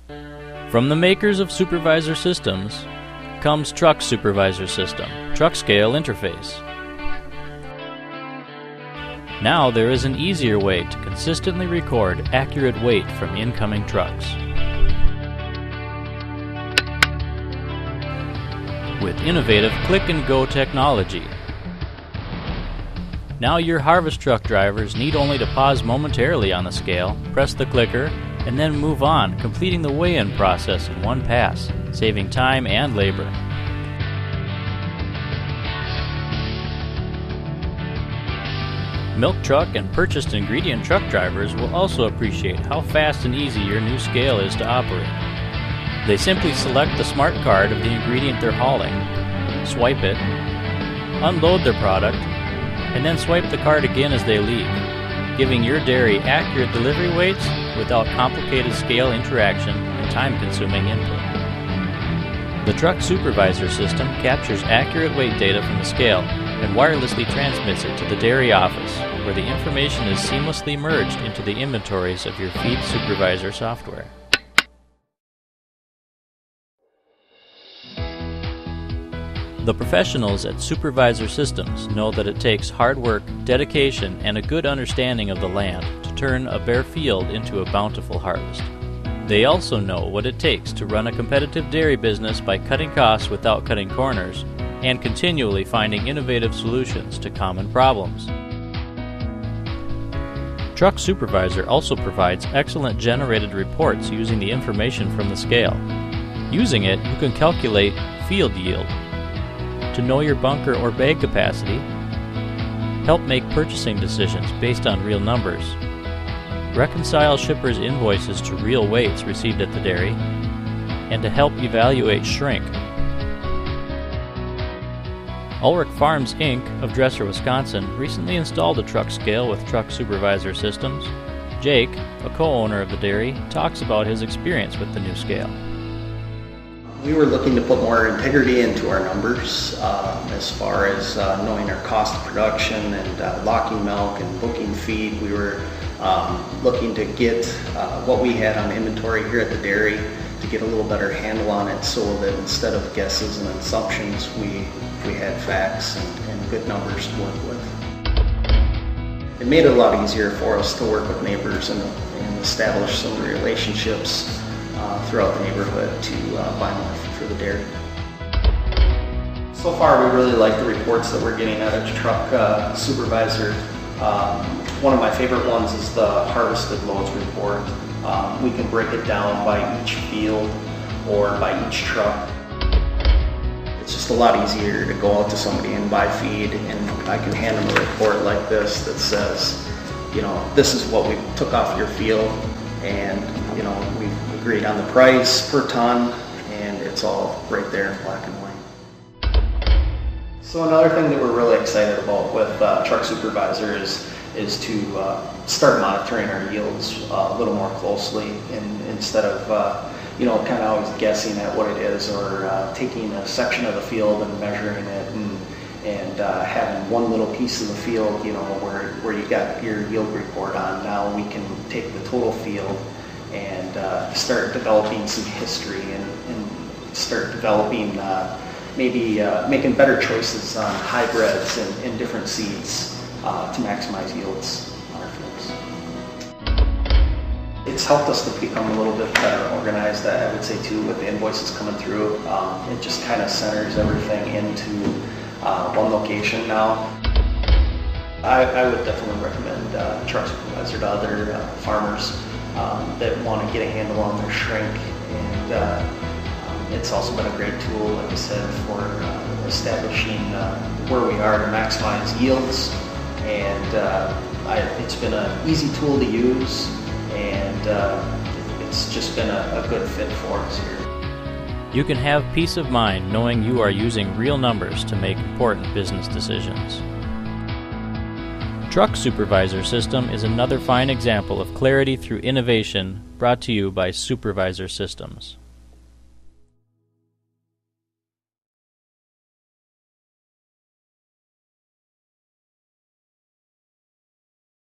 From the makers of Supervisor systems comes Truck Supervisor System, Truck Scale Interface. Now there is an easier way to consistently record accurate weight from incoming trucks. With innovative click-and-go technology. Now your harvest truck drivers need only to pause momentarily on the scale, press the clicker, and then move on, completing the weigh-in process in one pass, saving time and labor. Milk truck and purchased ingredient truck drivers will also appreciate how fast and easy your new scale is to operate. They simply select the smart card of the ingredient they're hauling, swipe it, unload their product, and then swipe the card again as they leave, giving your dairy accurate delivery weights without complicated scale interaction and time-consuming input. The Truck Supervisor system captures accurate weight data from the scale and wirelessly transmits it to the dairy office, where the information is seamlessly merged into the inventories of your Feed Supervisor software. The professionals at Supervisor Systems know that it takes hard work, dedication, and a good understanding of the land to turn a bare field into a bountiful harvest. They also know what it takes to run a competitive dairy business by cutting costs without cutting corners and continually finding innovative solutions to common problems. Truck Supervisor also provides excellent generated reports using the information from the scale. Using it, you can calculate field yield, to know your bunker or bag capacity, help make purchasing decisions based on real numbers, reconcile shippers' invoices to real weights received at the dairy, and to help evaluate shrink. Ulrich Farms Inc. of Dresser, Wisconsin recently installed a truck scale with Truck Supervisor systems. Jake, a co-owner of the dairy, talks about his experience with the new scale. We were looking to put more integrity into our numbers as far as knowing our cost of production and locking milk and booking feed. We were looking to get what we had on inventory here at the dairy to get a little better handle on it, so that instead of guesses and assumptions, we had facts and good numbers to work with. It made it a lot easier for us to work with neighbors and establish some relationships throughout the neighborhood to buy more for the dairy. So far, we really like the reports that we're getting out of Truck Supervisor. One of my favorite ones is the harvested loads report. We can break it down by each field or by each truck. It's just a lot easier to go out to somebody and buy feed, and I can hand them a report like this that says, you know, this is what we took off your field, and you know, we agreed on the price per ton, and it's all right there in black and white. So another thing that we're really excited about with Truck Supervisor is to start monitoring our yields a little more closely, and instead of you know, kind of always guessing at what it is, or taking a section of the field and measuring it, and having one little piece of the field, you know, where you got your yield report on. Now we can take the total field and start developing some history and start developing maybe making better choices on hybrids and different seeds to maximize yields on our fields. It's helped us to become a little bit better organized, I would say, too, with the invoices coming through. It just kind of centers everything into one location now. I would definitely recommend Truck Supervisor to other farmers that want to get a handle on their shrink, and it's also been a great tool, like I said, for establishing where we are to maximize yields, and it's been an easy tool to use, and it's just been a good fit for us here. You can have peace of mind knowing you are using real numbers to make important business decisions. Truck Supervisor System is another fine example of clarity through innovation, brought to you by Supervisor Systems.